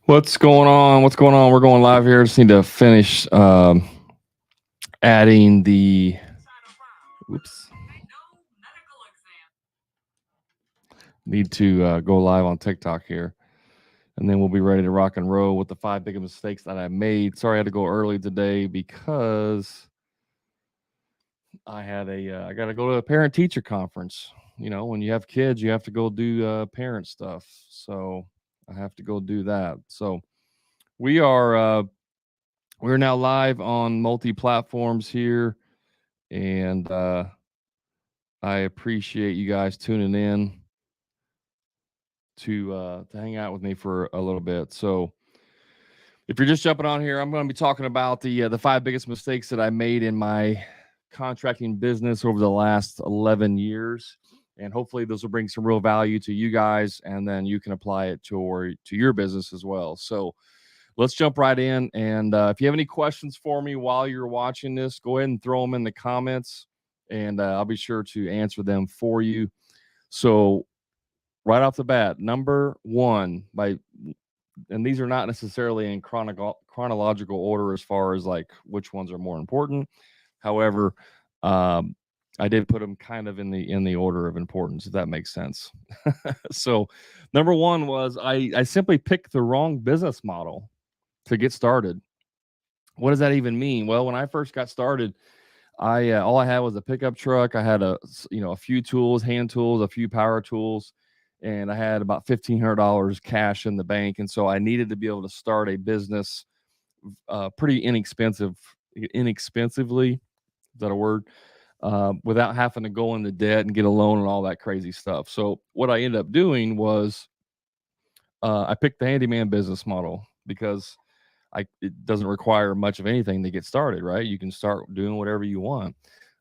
What's going on? What's going on? We're going live here. Just need to finish adding the. Whoops. Need to go live on TikTok here, and then we'll be ready to rock and roll with the 5 biggest mistakes that I made. Sorry, I had to go early today because I got to go to a parent teacher conference. You know, when you have kids, you have to go do parent stuff. So I have to go do that. So we are we're now live on multi platforms here, and I appreciate you guys tuning in to hang out with me for a little bit. So, if you're just jumping on here, I'm going to be talking about the 5 biggest mistakes that I made in my contracting business over the last 11 years, and hopefully those will bring some real value to you guys, and then you can apply it to your business as well. So, let's jump right in. And if you have any questions for me while you're watching this, go ahead and throw them in the comments, and I'll be sure to answer them for you. So, right off the bat, number one, and these are not necessarily in chronological order as far as like which ones are more important. However, um, I did put them kind of in the order of importance, if that makes sense. So, number one was I simply picked the wrong business model to get started. What does that even mean? Well, when I first got started, I all I had was a pickup truck. I had a few tools, hand tools, a few power tools, and I had about $1,500 cash in the bank. And so I needed to be able to start a business pretty inexpensively. Is that a word? Without having to go into debt and get a loan and all that crazy stuff. So what I ended up doing was I picked the handyman business model because it doesn't require much of anything to get started, right? You can start doing whatever you want.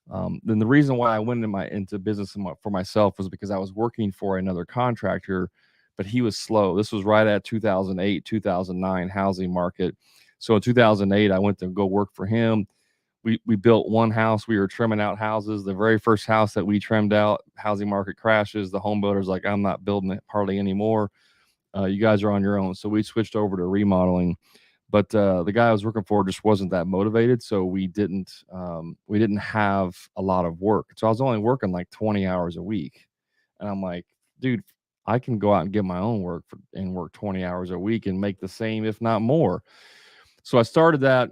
Then the reason why I went into business for myself was because I was working for another contractor, but he was slow. This was right at 2008, 2009 housing market. So in 2008, I went to go work for him. We built one house. We were trimming out houses. The very first house that we trimmed out, housing market crashes. The home builder's like, I'm not building it hardly anymore. You guys are on your own. So we switched over to remodeling, but the guy I was working for just wasn't that motivated, so we didn't have a lot of work. So I was only working like 20 hours a week, and I'm like, dude, I can go out and get my own work and work 20 hours a week and make the same, if not more. So I started that,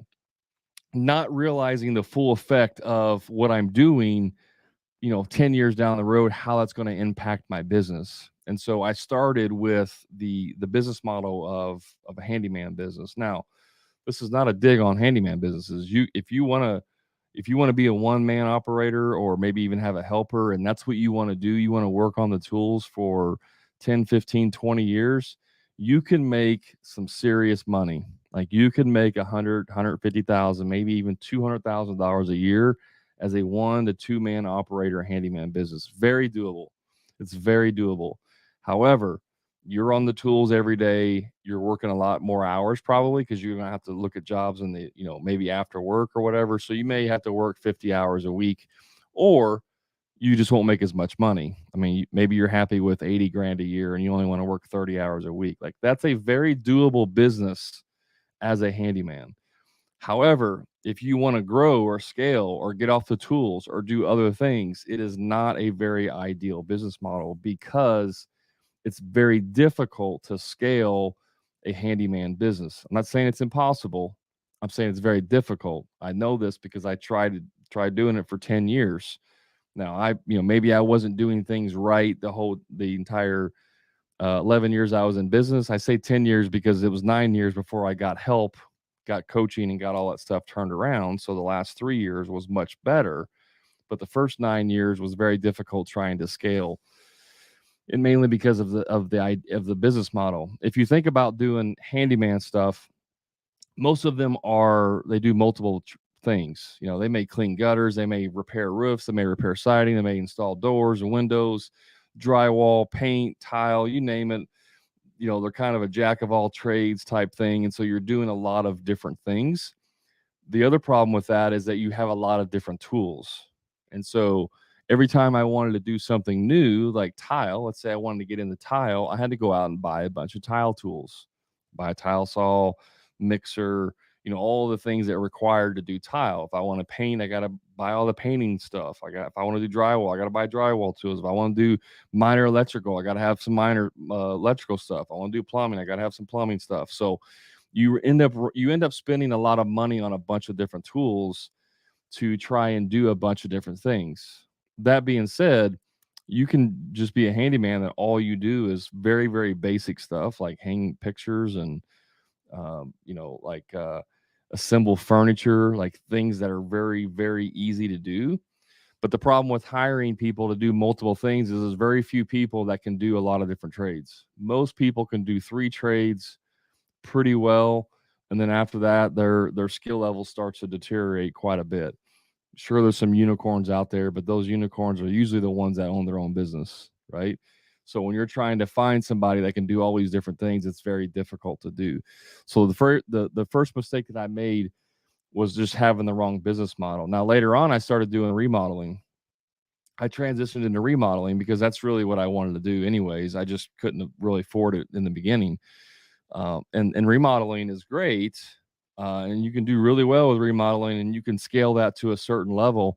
not realizing the full effect of what I'm doing, 10 years down the road, how that's going to impact my business. And so I started with the business model of a handyman business. Now, this is not a dig on handyman businesses. If you want to be a one man operator, or maybe even have a helper, and that's what you want to do, you want to work on the tools for 10, 15, 20 years, you can make some serious money. Like, you can make 150,000, maybe even $200,000 a year as a 1 to 2 man operator handyman business. Very doable. It's very doable. However, you're on the tools every day. You're working a lot more hours probably, because you're going to have to look at jobs in maybe after work or whatever. So you may have to work 50 hours a week, or you just won't make as much money. I mean, maybe you're happy with 80 grand a year and you only want to work 30 hours a week. Like, that's a very doable business as a handyman. However, if you want to grow or scale or get off the tools or do other things, it is not a very ideal business model, because it's very difficult to scale a handyman business. I'm not saying it's impossible. I'm saying it's very difficult. I know this because I tried doing it for 10 years. Now, maybe I wasn't doing things right the entire 11 years I was in business. I say 10 years because it was 9 years before I got help, got coaching, and got all that stuff turned around. So the last 3 years was much better, but the first 9 years was very difficult trying to scale, and mainly because of the business model. If you think about doing handyman stuff, most of them they do multiple things. They may clean gutters, they may repair roofs, they may repair siding, they may install doors and windows, drywall, paint, tile, you name it. They're kind of a jack of all trades type thing, and so you're doing a lot of different things. The other problem with that is that you have a lot of different tools. And so every time I wanted to do something new, like tile, let's say I wanted to get into tile, I had to go out and buy a bunch of tile tools. buy a tile saw, mixer, all the things that are required to do tile. If I want to paint, I got to buy all the painting stuff. If I want to do drywall, I got to buy drywall tools. If I want to do minor electrical, I got to have some minor electrical stuff. I want to do plumbing, I got to have some plumbing stuff. So you end up spending a lot of money on a bunch of different tools to try and do a bunch of different things. That being said, you can just be a handyman that all you do is very, very basic stuff like hang pictures and like assemble furniture, like things that are very, very easy to do. But the problem with hiring people to do multiple things is there's very few people that can do a lot of different trades. Most people can do 3 trades pretty well, and then after that, their skill level starts to deteriorate quite a bit. Sure, there's some unicorns out there, but those unicorns are usually the ones that own their own business, right? So when you're trying to find somebody that can do all these different things, it's very difficult to do. So the first mistake that I made was just having the wrong business model. Now later on, I started doing remodeling. I transitioned into remodeling because that's really what I wanted to do, anyways. I just couldn't really afford it in the beginning. And remodeling is great, and you can do really well with remodeling, and you can scale that to a certain level.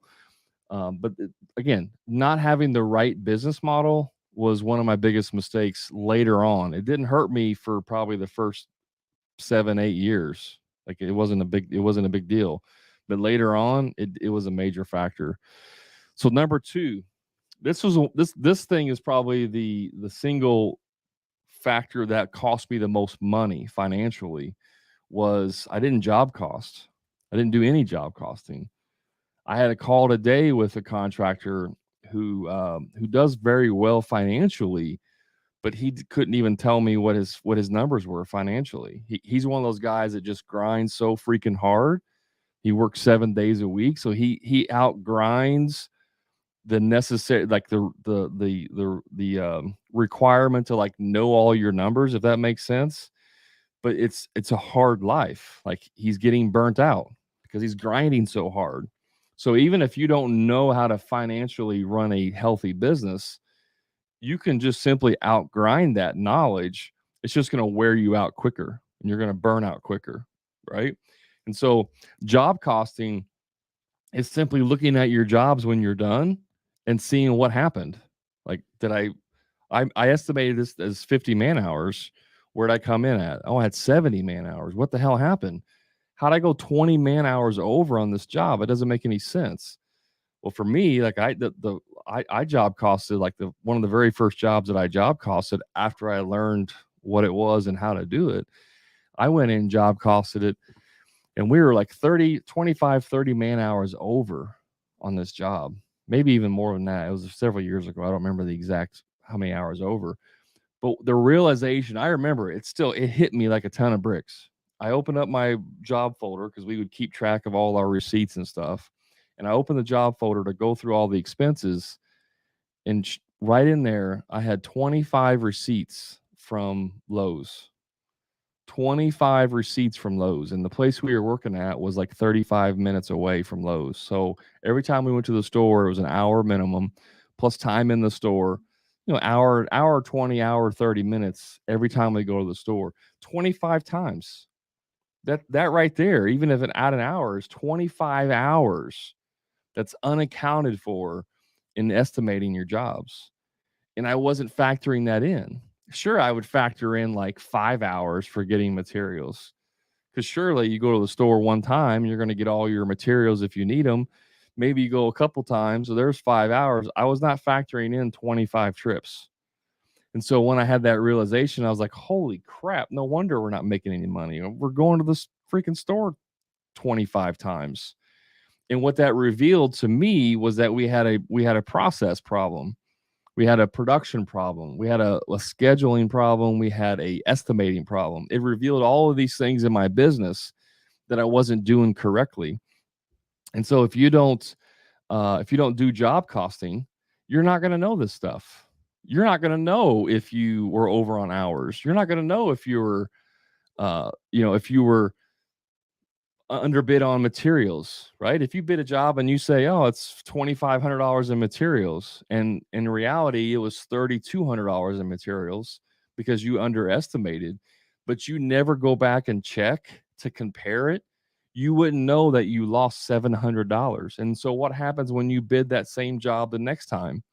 Again, not having the right business model was one of my biggest mistakes later on. It didn't hurt me for probably the first 7, 8 years. Like it wasn't a big deal, but later on, it was a major factor. So number 2, this thing is probably the single factor that cost me the most money financially. Was I didn't job cost. I didn't do any job costing. I had a call today with a contractor who does very well financially, but couldn't even tell me what his numbers were financially. He's one of those guys that just grinds so freaking hard. He works 7 days a week, so he outgrinds the necessary, like the requirement to like know all your numbers, if that makes sense. But it's a hard life. Like he's getting burnt out because he's grinding so hard. So even if you don't know how to financially run a healthy business, you can just simply outgrind that knowledge. It's just going to wear you out quicker and you're going to burn out quicker, right? And so job costing is simply looking at your jobs when you're done and seeing what happened. Like, I estimated this as 50 man hours. Where'd I come in at? Oh, I had 70 man hours. What the hell happened? How'd I go 20 man hours over on this job? It doesn't make any sense. Well, for me, like I job costed, like one of the very first jobs that I job costed after I learned what it was and how to do it. I went in, job costed it, and we were like 30 man hours over on this job. Maybe even more than that. It was several years ago. I don't remember the exact how many hours over. But the realization, I remember it hit me like a ton of bricks. I opened up my job folder because we would keep track of all our receipts and stuff. And I opened the job folder to go through all the expenses. And right in there, I had 25 receipts from Lowe's. 25 receipts from Lowe's. And the place we were working at was like 35 minutes away from Lowe's. So every time we went to the store, it was an hour minimum plus time in the store. Hour 20, hour 30 minutes every time we go to the store. 25 times. That right there, even if it add an hour, is 25 hours that's unaccounted for in estimating your jobs. And I wasn't factoring that in. Sure, I would factor in like 5 hours for getting materials. Because surely you go to the store one time, you're going to get all your materials if you need them. Maybe you go a couple times, so there's 5 hours. I was not factoring in 25 trips. And so when I had that realization, I was like, holy crap, no wonder we're not making any money. We're going to this freaking store 25 times. And what that revealed to me was that we had a process problem. We had a production problem. We had a scheduling problem. We had a estimating problem. It revealed all of these things in my business that I wasn't doing correctly. And so if you don't do job costing, you're not going to know this stuff. You're not going to know if you were over on hours. You're not going to know if you were, if you were underbid on materials, right? If you bid a job and you say, oh, it's $2,500 in materials, and in reality, it was $3,200 in materials because you underestimated, but you never go back and check to compare it, you wouldn't know that you lost $700. And so what happens when you bid that same job the next time?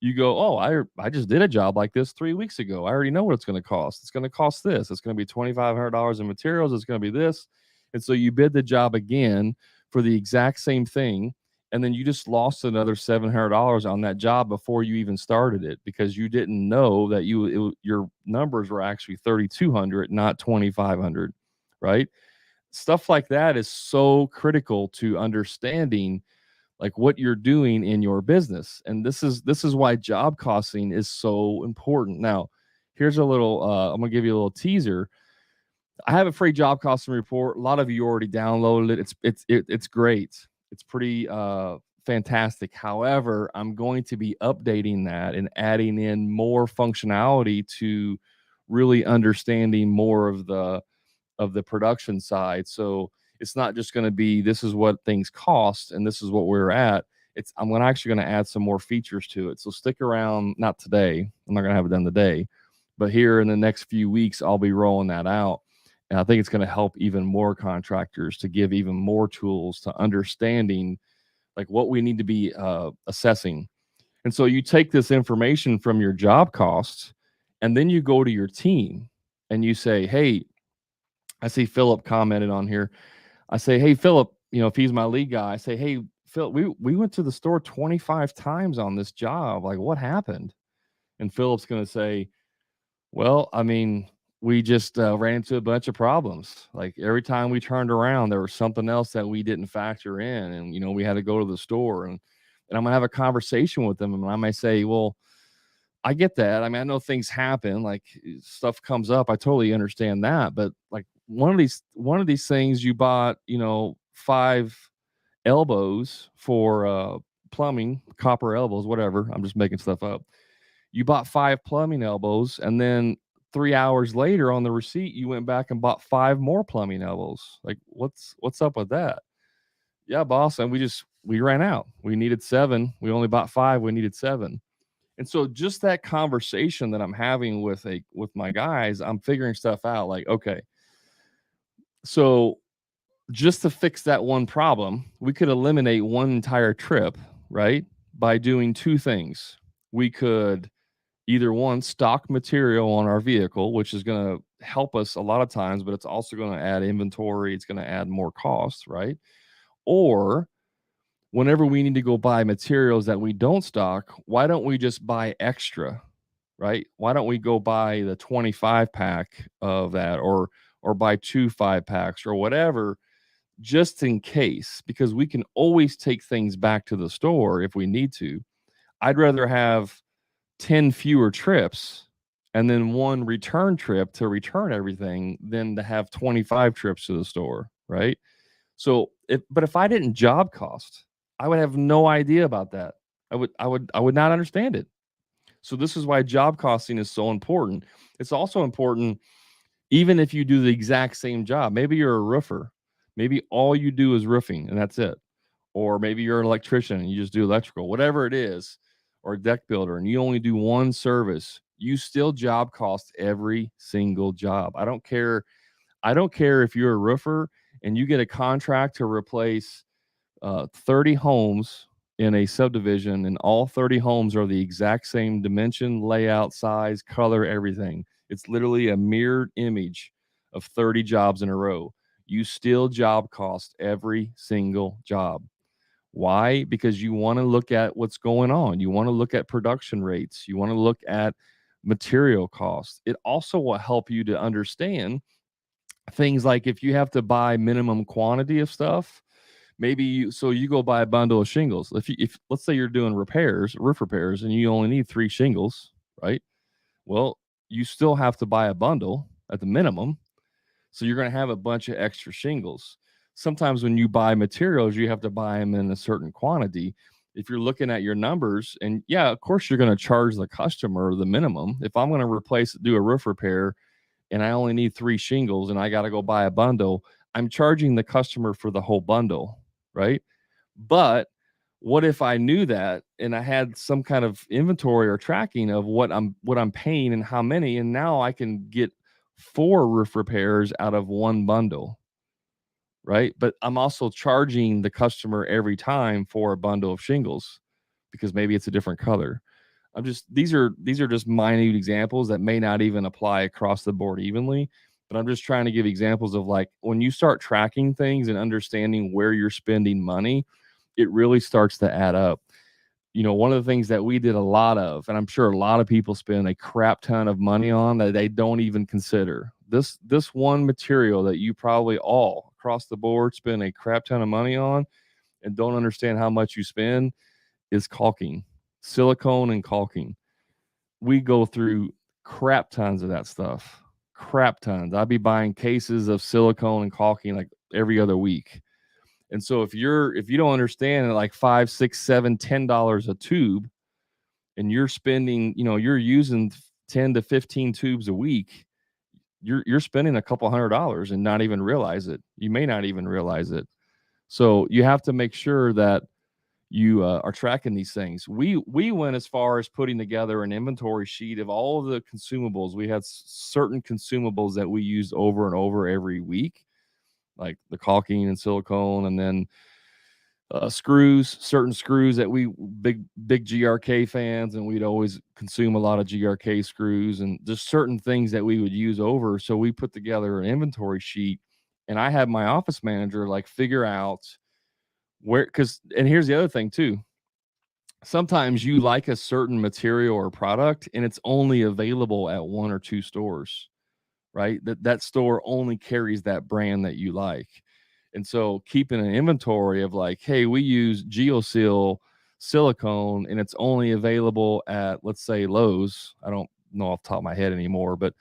You go, "Oh, I just did a job like this 3 weeks ago. I already know what it's gonna cost. It's gonna cost this. It's gonna be $2,500 in materials. It's gonna be this." And so you bid the job again for the exact same thing, and then you just lost another $700 on that job before you even started it because you didn't know that your numbers were actually 3,200, not 2,500, right? Stuff like that is so critical to understanding like what you're doing in your business. And this is why job costing is so important. Now, here's a little I'm gonna give you a little teaser. I have a free job costing report. A lot of you already downloaded it. It's great. It's pretty fantastic. However, I'm going to be updating that and adding in more functionality to really understanding more of the production side. So it's not just going to be this is what things cost and this is what we're at. Actually going to add some more features to it. So stick around. Not today. I'm not going to have it done today, but here in the next few weeks, I'll be rolling that out. And I think it's going to help even more contractors to give even more tools to understanding like what we need to be assessing. And so you take this information from your job costs, and then you go to your team and you say, "Hey, I see Philip commented on here." I say, "Hey, Philip," if he's my lead guy, I say, "Hey, Phil, we went to the store 25 times on this job. Like, what happened?" And Philip's going to say, "Well, I mean, we just ran into a bunch of problems. Like every time we turned around, there was something else that we didn't factor in, and we had to go to the store." And I'm gonna have a conversation with them, and I may say, "Well, I get that. I mean, I know things happen, like stuff comes up. I totally understand that. But like one of these things you bought, five elbows for plumbing, copper elbows, whatever. I'm just making stuff up. You bought five plumbing elbows, and then 3 hours later on the receipt, you went back and bought five more plumbing elbows. Like, what's up with that?" "Yeah, boss, and we ran out. We needed seven. We only bought five. We needed seven." And so just that conversation that I'm having with my guys, I'm figuring stuff out like, okay, so just to fix that one problem, we could eliminate one entire trip, right? By doing two things. We could either one, stock material on our vehicle, which is going to help us a lot of times, but it's also going to add inventory. It's going to add more costs, right? Or whenever we need to go buy materials that we don't stock, why don't we just buy extra, right? Why don't we go buy the 25 pack of that or buy two 5 packs or whatever just in case because we can always take things back to the store if we need to. I'd rather have 10 fewer trips and then one return trip to return everything than to have 25 trips to the store, right? So if I didn't job cost, I would have no idea about that. I would not understand it. So this is why job costing is so important. It's also important even if you do the exact same job. Maybe you're a roofer. Maybe all you do is roofing and that's it. Or maybe you're an electrician and you just do electrical, whatever it is, or a deck builder and you only do one service. You still job cost every single job. I don't care if you're a roofer and you get a contract to replace 30 homes in a subdivision, and all 30 homes are the exact same dimension, layout, size, color, everything. It's literally a mirrored image of 30 jobs in a row. You still job cost every single job. Why? Because you want to look at what's going on. You want to look at production rates. You want to look at material costs. It also will help you to understand things like if you have to buy minimum quantity of stuff, maybe you go buy a bundle of shingles. If let's say you're doing repairs, roof repairs, and you only need 3 shingles, right? Well, you still have to buy a bundle at the minimum. So you're going to have a bunch of extra shingles. Sometimes when you buy materials, you have to buy them in a certain quantity. If you're looking at your numbers, and yeah, of course you're going to charge the customer the minimum. If I'm going to do a roof repair and I only need 3 shingles and I got to go buy a bundle, I'm charging the customer for the whole bundle, right? But what if I knew that and I had some kind of inventory or tracking of what I'm paying and how many, and now I can get 4 roof repairs out of one bundle, right? But I'm also charging the customer every time for a bundle of shingles because maybe it's a different color. I'm just these are just minute examples that may not even apply across the board evenly, but I'm just trying to give examples of like when you start tracking things and understanding where you're spending money, it really starts to add up. One of the things that we did a lot of, and I'm sure a lot of people spend a crap ton of money on that they don't even consider. This one material that you probably all across the board spend a crap ton of money on and don't understand how much you spend is caulking, silicone and caulking. We go through crap tons of that stuff. Crap tons. I'd be buying cases of silicone and caulking like every other week. And so if you don't understand that like five, six, seven, $10 a tube, and you're spending, you're using 10 to 15 tubes a week, you're spending a couple $100 and not even realize it. You may not even realize it. So you have to make sure that you are tracking these things. We went as far as putting together an inventory sheet of all of the consumables. We had certain consumables that we used over and over every week, like the caulking and silicone, and then certain screws that we big GRK fans, and we'd always consume a lot of GRK screws, and just certain things that we would use over. So we put together an inventory sheet, and I had my office manager like figure out where, and here's the other thing too. Sometimes you like a certain material or product and it's only available at one or two stores, right? That store only carries that brand that you like. And so keeping an inventory of like, hey, we use GeoSeal silicone and it's only available at, let's say, Lowe's. I don't know off the top of my head anymore, but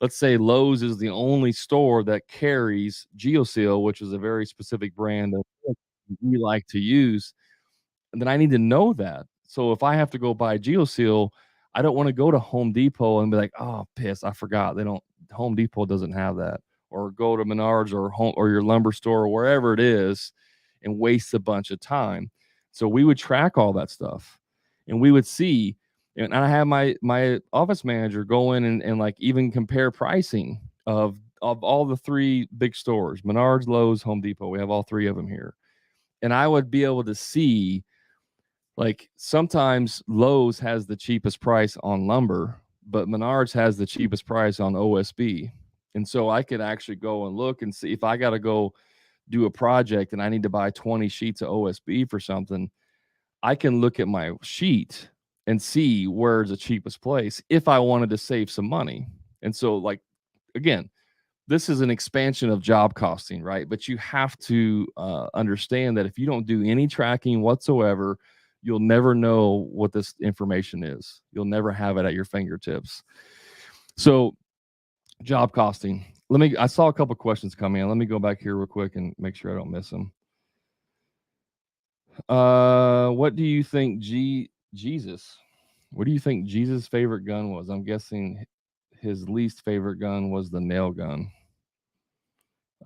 let's say Lowe's is the only store that carries GeoSeal, which is a very specific brand that we like to use, and then I need to know that. So if I have to go buy GeoSeal, I don't want to go to Home Depot and be like, "Oh, piss, I forgot. They don't Home Depot doesn't have that." Or go to Menards or home or your lumber store or wherever it is and waste a bunch of time. So we would track all that stuff and we would see, and I have my office manager go in and like even compare pricing of all the three big stores, Menards, Lowe's, Home Depot. We have all three of them here. And I would be able to see like sometimes Lowe's has the cheapest price on lumber, but Menards has the cheapest price on OSB. And so I could actually go and look and see if I got to go do a project and I need to buy 20 sheets of OSB for something. I can look at my sheet and see where's the cheapest place if I wanted to save some money. And so, like, again, this is an expansion of job costing, right? But you have to understand that if you don't do any tracking whatsoever, you'll never know what this information is. You'll never have it at your fingertips. So, job costing. I saw a couple questions coming in. Let me go back here real quick and make sure I don't miss them. What do you think Jesus? What do you think Jesus' favorite gun was? I'm guessing his least favorite gun was the nail gun.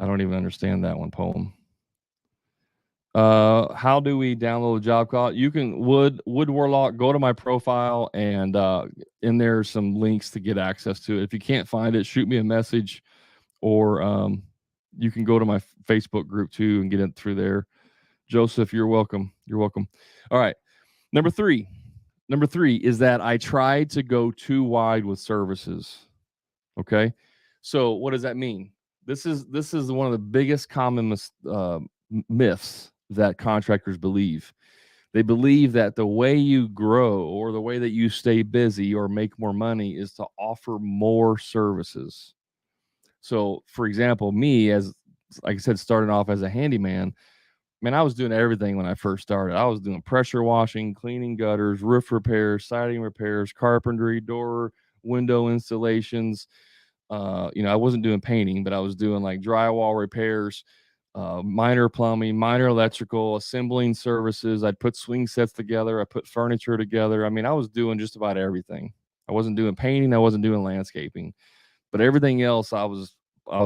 I don't even understand that one poem. How do we download job call? You can Wood Warlock, go to my profile and in there's some links to get access to it. If you can't find it, shoot me a message or you can go to my Facebook group too and get it through there. Joseph, you're welcome. You're welcome. All right. Number three is that I tried to go too wide with services. Okay. So what does that mean? This is one of the biggest common myths that contractors believe. They believe that the way you grow or the way that you stay busy or make more money is to offer more services. So, for example, me, as like I said, starting off as a handyman, man, I was doing everything when I first started. I was doing pressure washing, cleaning gutters, roof repairs, siding repairs, carpentry, door, window installations. I wasn't doing painting, but I was doing like drywall repairs, minor plumbing, minor electrical, assembling services. I'd put swing sets together. I put furniture together. I mean, I was doing just about everything. I wasn't doing painting. I wasn't doing landscaping, but everything else, I was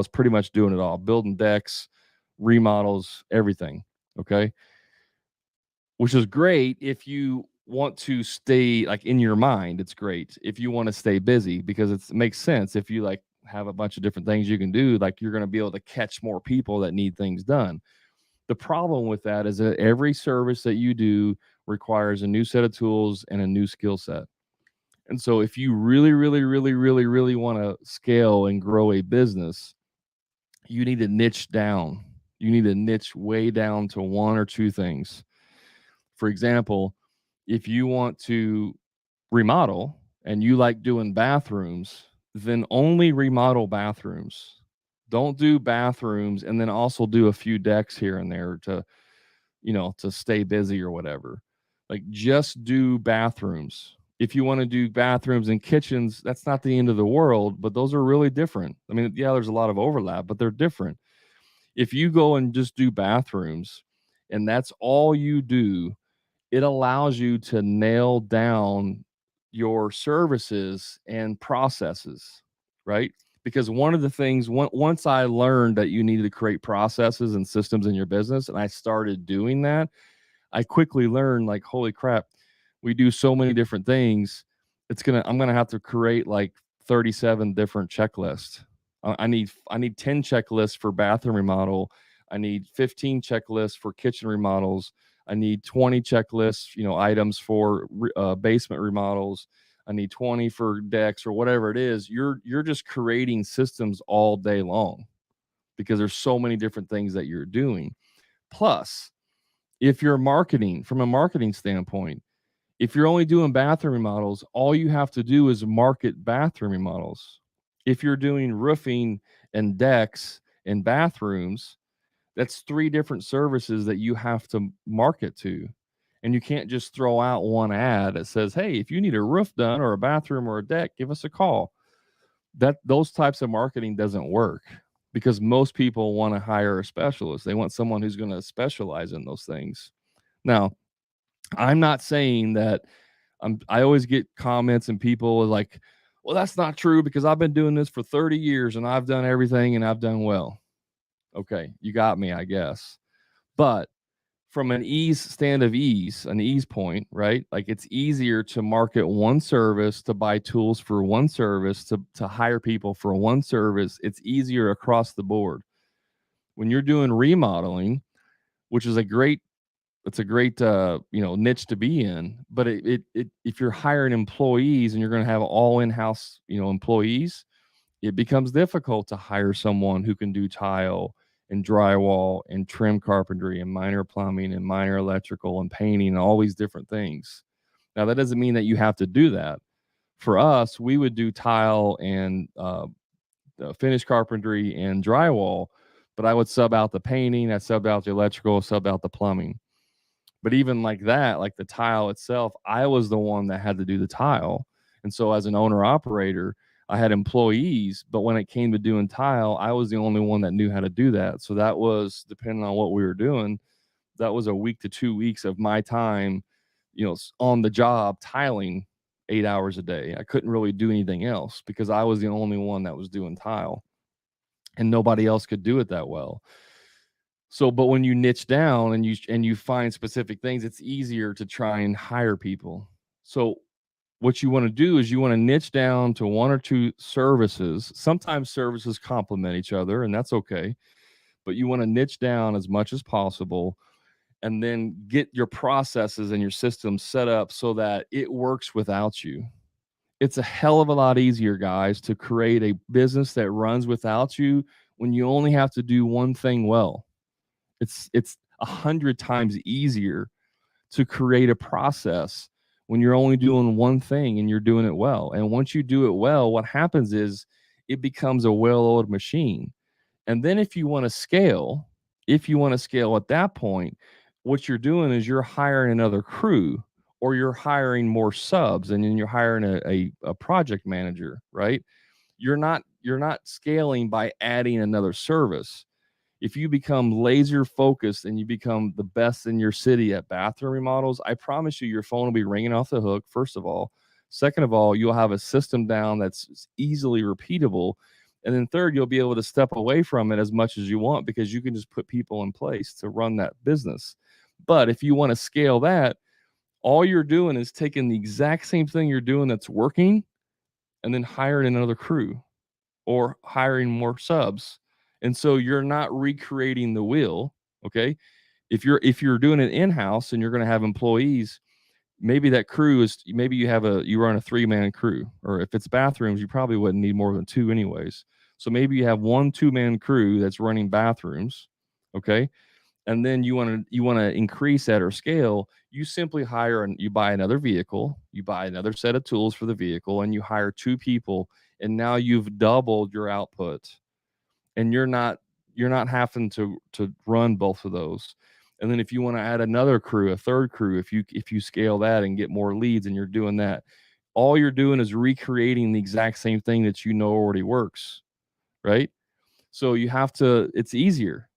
pretty much doing it all, building decks, remodels, everything. Okay. Which is great if you want to stay like in your mind. It's great if you want to stay busy because it makes sense. If you like have a bunch of different things you can do, like you're going to be able to catch more people that need things done. The problem with that is that every service that you do requires a new set of tools and a new skill set. And so if you really, really, really, really, really want to scale and grow a business, you need to niche down. You need to niche way down to one or two things. For example, if you want to remodel and you like doing bathrooms, then only remodel bathrooms. Don't do bathrooms and then also do a few decks here and there to, to stay busy or whatever. Like just do bathrooms. If you want to do bathrooms and kitchens, that's not the end of the world, but those are really different. I mean, yeah, there's a lot of overlap, but they're different. If you go and just do bathrooms and that's all you do, it allows you to nail down your services and processes, right? Because one of the things, once I learned that you needed to create processes and systems in your business, and I started doing that, I quickly learned, like, holy crap, we do so many different things. I'm gonna have to create like 37 different checklists. I need 10 checklists for bathroom remodel. I need 15 checklists for kitchen remodels. I need 20 checklists, items for basement remodels. I need 20 for decks or whatever it is. You're just creating systems all day long because there's so many different things that you're doing. Plus, if you're marketing from a marketing standpoint, if you're only doing bathroom remodels, all you have to do is market bathroom remodels. If you're doing roofing and decks and bathrooms, that's 3 different services that you have to market to. And you can't just throw out one ad that says, "Hey, if you need a roof done or a bathroom or a deck, give us a call." Those types of marketing doesn't work because most people want to hire a specialist. They want someone who's going to specialize in those things. Now, I'm not saying that I always get comments and people are like, "Well, that's not true because I've been doing this for 30 years and I've done everything and I've done well." Okay, you got me, I guess. But from an ease point, right? Like it's easier to market one service, to buy tools for one service, to hire people for one service. It's easier across the board. When you're doing remodeling, which is it's a great niche to be in, but if you're hiring employees and you're going to have all in-house employees, it becomes difficult to hire someone who can do tile and drywall and trim carpentry and minor plumbing and minor electrical and painting and all these different things. Now, that doesn't mean that you have to do that. For us, we would do tile and finished carpentry and drywall, but I would sub out the painting, I sub out the electrical, sub out the plumbing. But even like that, like the tile itself, I was the one that had to do the tile. And so as an owner operator, I had employees, but when it came to doing tile, I was the only one that knew how to do that. So that was, depending on what we were doing, that was a week to 2 weeks of my time, on the job tiling 8 hours a day. I couldn't really do anything else because I was the only one that was doing tile and nobody else could do it that well. So, but when you niche down and you find specific things, it's easier to try and hire people. So what you want to do is you want to niche down to one or two services. Sometimes services complement each other, and that's okay. But you want to niche down as much as possible and then get your processes and your systems set up so that it works without you. It's a hell of a lot easier, guys, to create a business that runs without you when you only have to do one thing well. It's 100 times easier to create a process when you're only doing one thing and you're doing it well. And once you do it well, what happens is it becomes a well-oiled machine. And then if you want to scale at that point, what you're doing is you're hiring another crew or you're hiring more subs and then you're hiring a project manager, right? You're not scaling by adding another service. If you become laser focused and you become the best in your city at bathroom remodels, I promise you your phone will be ringing off the hook, first of all. Second of all, you'll have a system down that's easily repeatable. And then third, you'll be able to step away from it as much as you want because you can just put people in place to run that business. But if you want to scale that, all you're doing is taking the exact same thing you're doing that's working and then hiring another crew or hiring more subs. And so you're not recreating the wheel. Okay. If you're doing it in-house and you're going to have employees, maybe that crew is, maybe you run a 3-man crew, or if it's bathrooms, you probably wouldn't need more than 2 anyways. So maybe you have 1 2-man crew that's running bathrooms. Okay. And then you want to increase that or scale, you simply hire and you buy another vehicle, you buy another set of tools for the vehicle, and you hire 2 people, and now you've doubled your output. And you're not having to run both of those. And then if you want to add another crew, a third crew, if you scale that and get more leads and you're doing that, all you're doing is recreating the exact same thing that you know already works, right? So it's easier.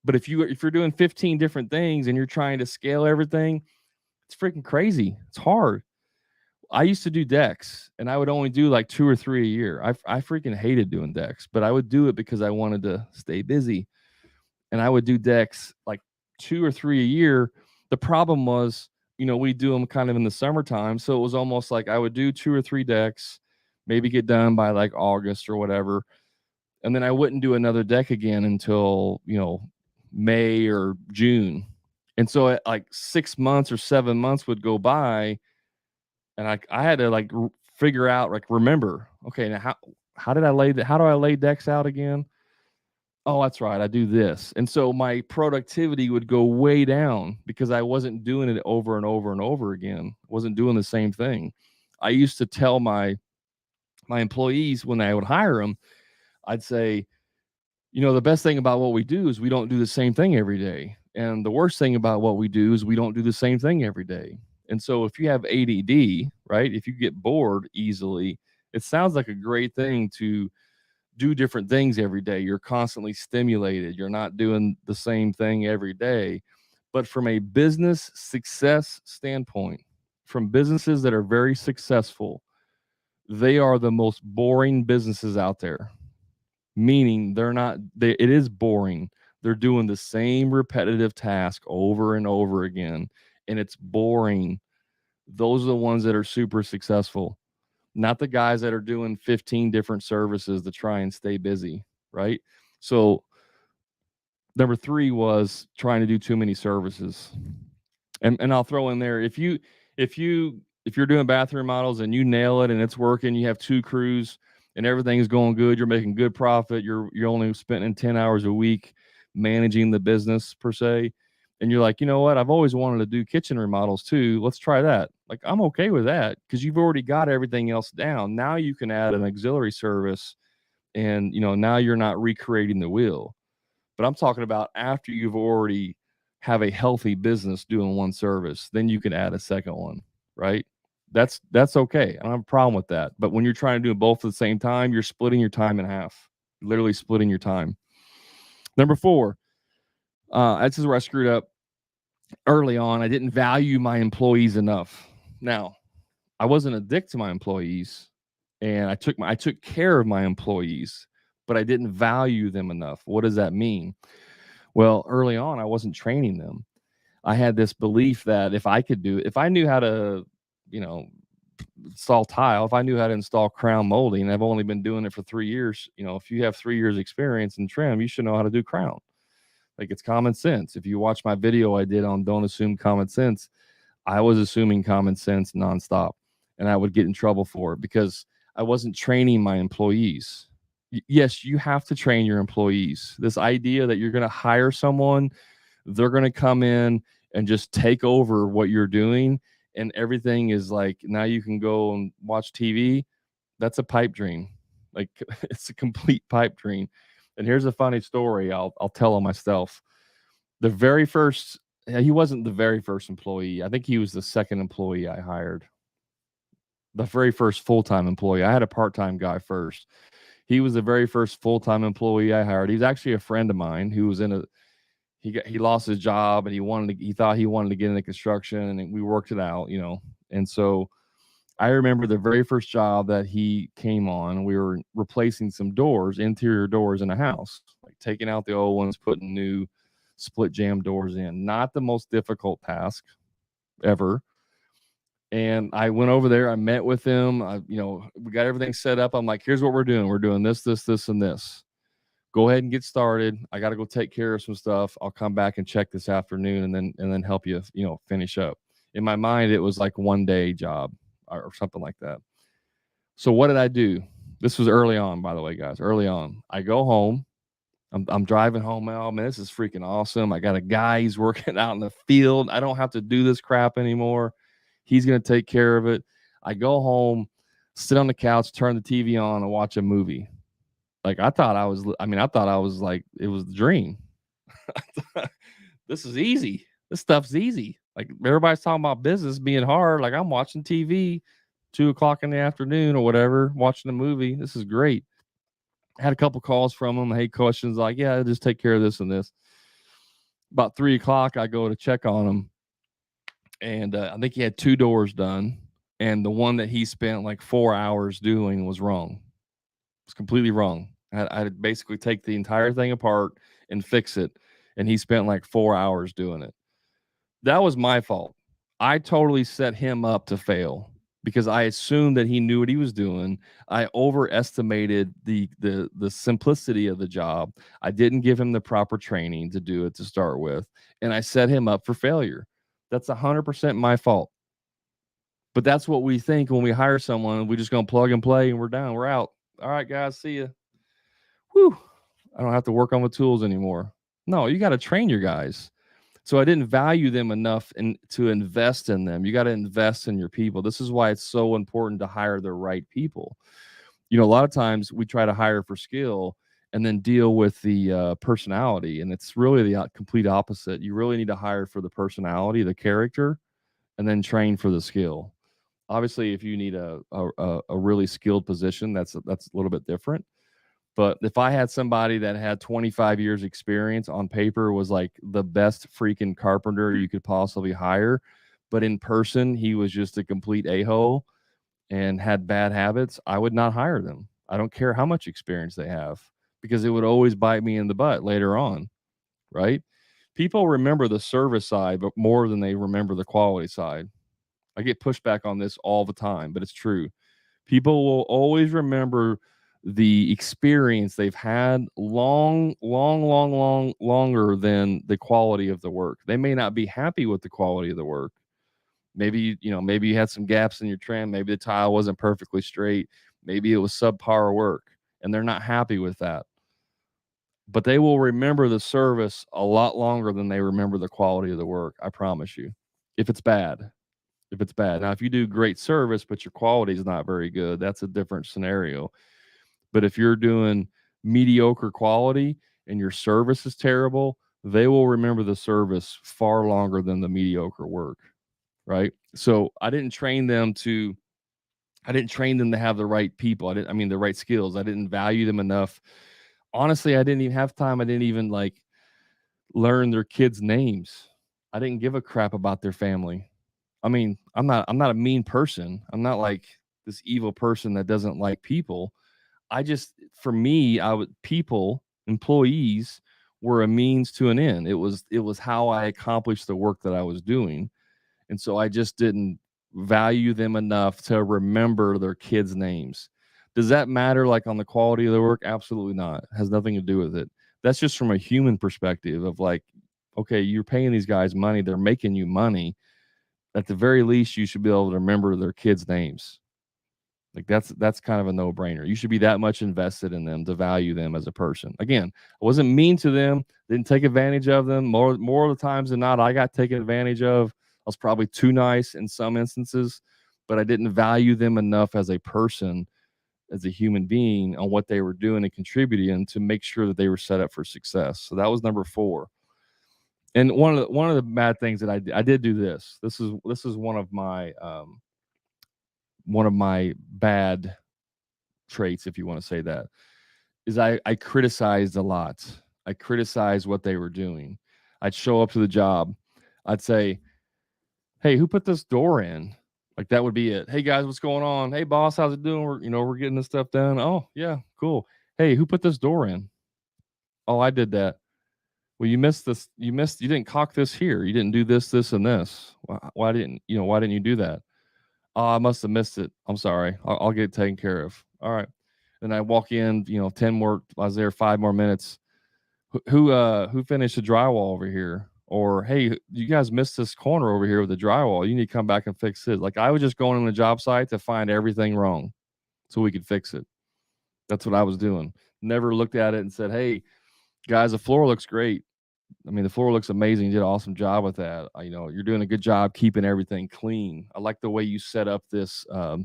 But if you're doing 15 different things and you're trying to scale everything, it's freaking crazy. It's hard. I used to do decks and I would only do like 2 or 3 a year. I freaking hated doing decks, but I would do it because I wanted to stay busy. And I would do decks like 2 or 3 a year. The problem was, we do them kind of in the summertime. So it was almost like I would do 2 or 3 decks, maybe get done by like August or whatever. And then I wouldn't do another deck again until, May or June. And so like 6 months or 7 months would go by, and I had to like figure out, like, remember, okay, now how do I lay decks out again? Oh, that's right, I do this. And so my productivity would go way down because I wasn't doing it over and over and over again. Wasn't doing the same thing. I used to tell my employees when I would hire them, I'd say, the best thing about what we do is we don't do the same thing every day. And the worst thing about what we do is we don't do the same thing every day. And so if you have ADD, right, if you get bored easily, it sounds like a great thing to do different things every day. You're constantly stimulated. You're not doing the same thing every day. But from a business success standpoint, from businesses that are very successful, they are the most boring businesses out there. Meaning it is boring. They're doing the same repetitive task over and over again, and it's boring. Those are the ones that are super successful, not the guys that are doing 15 different services to try and stay busy, right? So number 3 was trying to do too many services. And I'll throw in there, if you're doing bathroom models and you nail it and it's working, you have 2 crews and everything is going good, you're making good profit, you're only spending 10 hours a week managing the business per se, and you're like, you know what, I've always wanted to do kitchen remodels too, let's try that. Like, I'm okay with that because you've already got everything else down. Now you can add an auxiliary service, and now you're not recreating the wheel. But I'm talking about after you've already have a healthy business doing one service, then you can add a second one, right? That's okay. I don't have a problem with that. But when you're trying to do both at the same time, you're splitting your time in half. Literally splitting your time. Number 4, this is where I screwed up early on. I didn't value my employees enough. Now, I wasn't a dick to my employees, and I took care of my employees, but I didn't value them enough. What does that mean? Well, early on, I wasn't training them. I had this belief that if I knew how to, you know, install tile, if I knew how to install crown molding, I've only been doing it for 3 years. If you have 3 years experience in trim, you should know how to do crown. Like, it's common sense. If you watch my video I did on Don't Assume Common Sense, I was assuming common sense nonstop, and I would get in trouble for it because I wasn't training my employees. Yes, you have to train your employees. This idea that you're going to hire someone, they're going to come in and just take over what you're doing, and everything is like, now you can go and watch TV. That's a pipe dream. Like, it's a complete pipe dream. And here's a funny story I'll tell on myself. The very first, he wasn't the very first employee. I think he was the second employee I hired. The very first full-time employee. I had a part-time guy first. He was the very first full-time employee I hired. He was actually a friend of mine who was he lost his job, and he thought he wanted to get into construction, and we worked it out, And so I remember the very first job that he came on, we were replacing some doors, interior doors in a house, like taking out the old ones, putting new split jam doors in. Not the most difficult task ever. And I went over there. I met with him. We got everything set up. I'm like, here's what we're doing. We're doing this, this, this, and this. Go ahead and get started. I got to go take care of some stuff. I'll come back and check this afternoon, and then help you, finish up. In my mind, it was like 1 day job or something like that. So what did I do? This was early on, by the way, guys. Early on, I go home. I'm driving home. Oh man, this is freaking awesome. I got a guy. He's working out in the field. I don't have to do this crap anymore. He's gonna take care of it. I go home, sit on the couch, turn the TV on, and watch a movie. Like I thought I was like it was the dream. This is easy. This stuff's easy. Like everybody's talking about business being hard. Like I'm watching TV, 2 o'clock in the afternoon or whatever, watching a movie. This is great. I had a couple calls from him. Hey, questions like, yeah, just take care of this and this. About 3 o'clock, I go to check on him, and I think he had 2 doors done, and the one that he spent like 4 hours doing was wrong. It's completely wrong. I had to basically take the entire thing apart and fix it, and he spent like 4 hours doing it. That was my fault. I totally set him up to fail because I assumed that he knew what he was doing. I overestimated the simplicity of the job. I didn't give him the proper training to do it to start with, and I set him up for failure. That's 100% my fault. But that's what we think when we hire someone. We're just going to plug and play, and we're down. We're out. All right, guys, see you. Whew. I don't have to work on the tools anymore. No, you got to train your guys. So I didn't value them enough to invest in them. You got to invest in your people. This is why it's so important to hire the right people. A lot of times we try to hire for skill and then deal with the personality, and it's really the complete opposite. You really need to hire for the personality, the character, and then train for the skill. Obviously, if you need a really skilled position, that's a little bit different. But if I had somebody that had 25 years experience on paper, was like the best freaking carpenter you could possibly hire, but in person, he was just a complete a-hole and had bad habits, I would not hire them. I don't care how much experience they have because it would always bite me in the butt later on, right? People remember the service side, but more than they remember the quality side. I get pushback on this all the time, but it's true. People will always remember the experience they've had longer than the quality of the work. They may not be happy with the quality of the work. Maybe maybe you had some gaps in your trim. Maybe the tile wasn't perfectly straight. Maybe it was subpar work, and they're not happy with that. But they will remember the service a lot longer than they remember the quality of the work. I promise you. If it's bad. Now, if you do great service, but your quality is not very good, that's a different scenario. But if you're doing mediocre quality and your service is terrible, they will remember the service far longer than the mediocre work, right? So I didn't train them to have the right people. The right skills. I didn't value them enough. Honestly, I didn't even have time. I didn't even like learn their kids' names. I didn't give a crap about their family. I'm not a mean person. I'm not like this evil person that doesn't like people. For me, employees were a means to an end. It was how I accomplished the work that I was doing. And so I just didn't value them enough to remember their kids' names. Does that matter like on the quality of the work? Absolutely not. It has nothing to do with it. That's just from a human perspective of like, okay, you're paying these guys money, they're making you money. At the very least, you should be able to remember their kids' names. Like that's kind of a no-brainer. You should be that much invested in them to value them as a person. Again, I wasn't mean to them, didn't take advantage of them. More of the times than not, I got taken advantage of. I was probably too nice in some instances, but I didn't value them enough as a person, as a human being, on what they were doing and contributing to make sure that they were set up for success. So that was number 4. And one of the bad things that I did do this. This is one of my bad traits, if you want to say that, is I criticized a lot. I criticized what they were doing. I'd show up to the job. I'd say, hey, who put this door in? Like that would be it. Hey guys, what's going on? Hey boss, how's it doing? We're getting this stuff done. Oh yeah, cool. Hey, who put this door in? Oh, I did that. Well, you missed this. You didn't caulk this here. You didn't do this, this, and this. Why didn't you do that? Oh, I must have missed it. I'm sorry. I'll get it taken care of. All right. And I walk in, 10 more, I was there 5 more minutes. Who finished the drywall over here? Or, hey, you guys missed this corner over here with the drywall. You need to come back and fix it. Like I was just going on the job site to find everything wrong so we could fix it. That's what I was doing. Never looked at it and said, hey, guys, the floor looks great. I mean, the floor looks amazing. You did an awesome job with that. You're doing a good job keeping everything clean. I like the way you set up this. I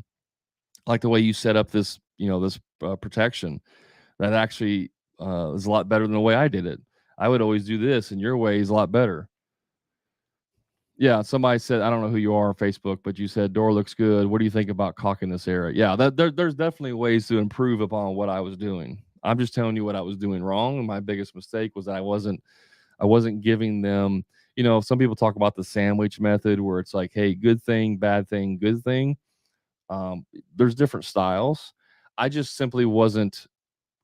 like the way you set up this. This protection. That actually is a lot better than the way I did it. I would always do this, and your way is a lot better. Yeah, somebody said, I don't know who you are on Facebook, but you said door looks good. What do you think about caulking this area? Yeah, there's definitely ways to improve upon what I was doing. I'm just telling you what I was doing wrong. And my biggest mistake was that I wasn't giving them, some people talk about the sandwich method where it's like, hey, good thing, bad thing, good thing. There's different styles. I just simply wasn't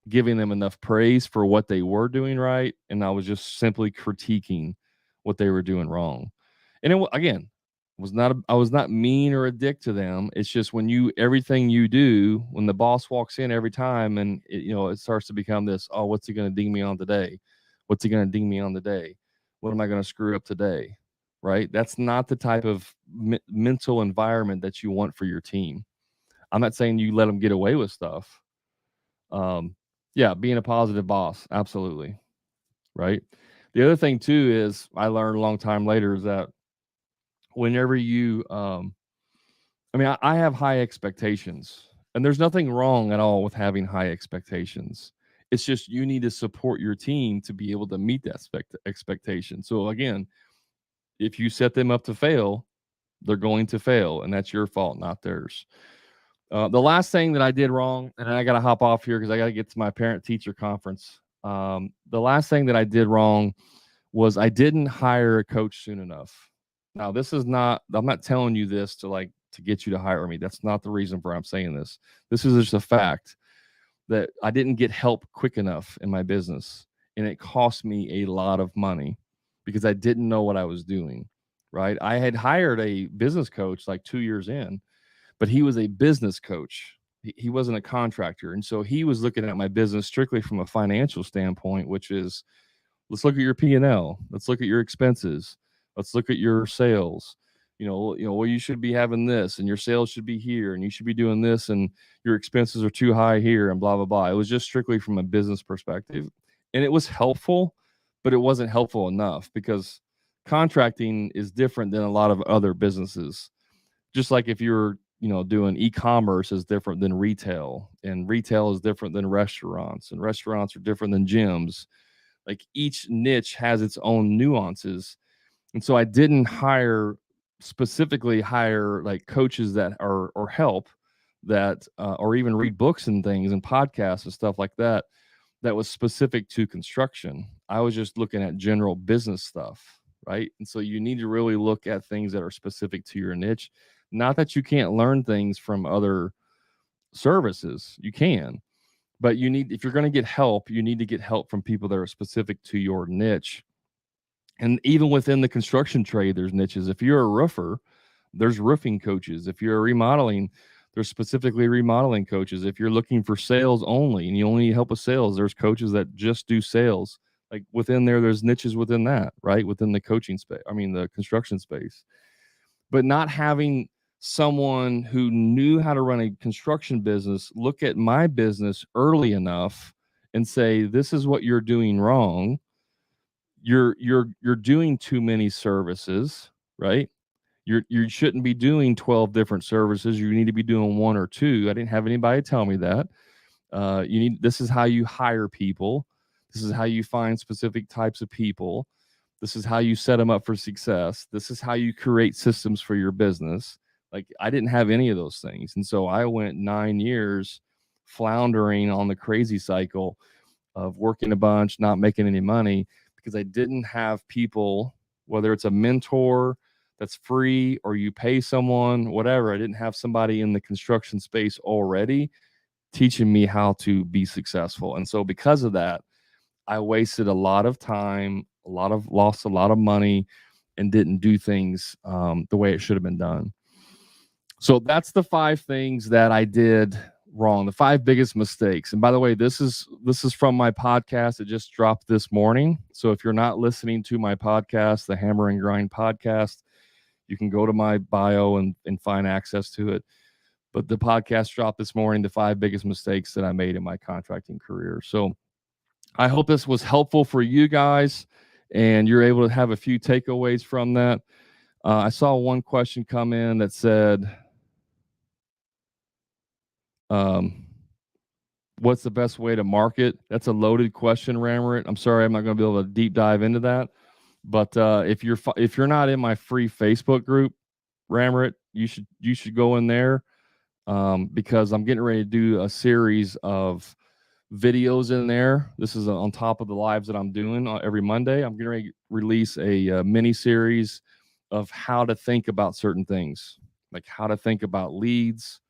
giving them enough praise for what they were doing right. And I was just simply critiquing what they were doing wrong. And again, I was not mean or a dick to them. It's just everything you do, when the boss walks in every time and it starts to become this, oh, what's he going to ding me on today? What's he going to ding me on today? What am I going to screw up today? Right? That's not the type of mental environment that you want for your team. I'm not saying you let them get away with stuff. Yeah, being a positive boss, absolutely. Right. The other thing too is I learned a long time later is that whenever I have high expectations, and there's nothing wrong at all with having high expectations. It's just you need to support your team to be able to meet that expectation. So again, if you set them up to fail, they're going to fail, and that's your fault, not theirs. The last thing that I did wrong, and I got to hop off here because I got to get to my parent teacher conference. The last thing that I did wrong was I didn't hire a coach soon enough. Now, I'm not telling you this to get you to hire me. That's not the reason for I'm saying this. This is just a fact that I didn't get help quick enough in my business. And it cost me a lot of money because I didn't know what I was doing. Right. I had hired a business coach like 2 years in, but he was a business coach. He wasn't a contractor. And so he was looking at my business strictly from a financial standpoint, which is, let's look at your P&L. Let's look at your expenses. Let's look at your sales. Well, you should be having this and your sales should be here and you should be doing this and your expenses are too high here and blah, blah, blah. It was just strictly from a business perspective. And it was helpful, but it wasn't helpful enough because contracting is different than a lot of other businesses. Just like if you're, doing e-commerce is different than retail, and retail is different than restaurants, and restaurants are different than gyms. Like each niche has its own nuances. And so I didn't specifically hire like coaches that are or help that or even read books and things and podcasts and stuff like that was specific to construction. I was just looking at general business stuff, right? And so you need to really look at things that are specific to your niche. Not that you can't learn things from other services, you can, but if you're going to get help, you need to get help from people that are specific to your niche. And even within the construction trade, there's niches. If you're a roofer, there's roofing coaches. If you're remodeling, there's specifically remodeling coaches. If you're looking for sales only and you only need help with sales, there's coaches that just do sales. Like within there's niches within that, right? Within the coaching space, the construction space. But not having someone who knew how to run a construction business look at my business early enough and say, this is what you're doing wrong. You're doing too many services, right? You shouldn't be doing 12 different services. You need to be doing one or two. I didn't have anybody tell me that. This is how you hire people. This is how you find specific types of people. This is how you set them up for success. This is how you create systems for your business. Like I didn't have any of those things. And so I went 9 years floundering on the crazy cycle of working a bunch, not making any money because I didn't have people, whether it's a mentor that's free or you pay someone, whatever. I didn't have somebody in the construction space already teaching me how to be successful. And so because of that, I wasted a lot of time, lost a lot of money, and didn't do things the way it should have been done. So that's the 5 things that I did wrong, the 5 biggest mistakes. And by the way, this is from my podcast. It just dropped this morning. So if you're not listening to my podcast, the Hammer and Grind podcast, you can go to my bio and find access to it. But the podcast dropped this morning, the 5 biggest mistakes that I made in my contracting career. So I hope this was helpful for you guys and you're able to have a few takeaways from that. I saw one question come in that said, what's the best way to market? That's a loaded question, Ramret. I'm sorry, I'm not going to be able to deep dive into that. But if you're not in my free Facebook group, Ramret, you should go in there because I'm getting ready to do a series of videos in there. This is on top of the lives that I'm doing every Monday. I'm going to release a mini series of how to think about certain things, like how to think about leads,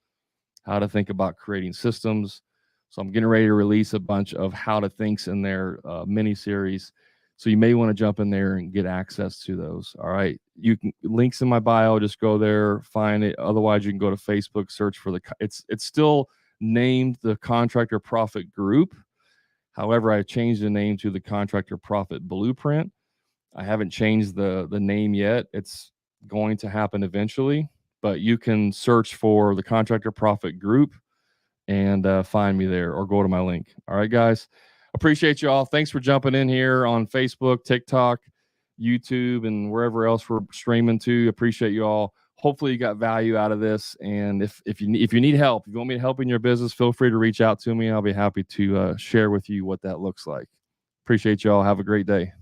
how to think about creating systems. So I'm getting ready to release a bunch of how to thinks in their mini series. So you may want to jump in there and get access to those. All right. You can links in my bio, just go there, find it. Otherwise you can go to Facebook, search for it's still named the Contractor Profit Group. However, I changed the name to the Contractor Profit Blueprint. I haven't changed the name yet. It's going to happen eventually, but you can search for the Contractor Profit Group and find me there or go to my link. All right, guys. Appreciate you all. Thanks for jumping in here on Facebook, TikTok, YouTube, and wherever else we're streaming to. Appreciate you all. Hopefully you got value out of this. And if you need help, if you want me to help in your business, feel free to reach out to me. I'll be happy to share with you what that looks like. Appreciate you all. Have a great day.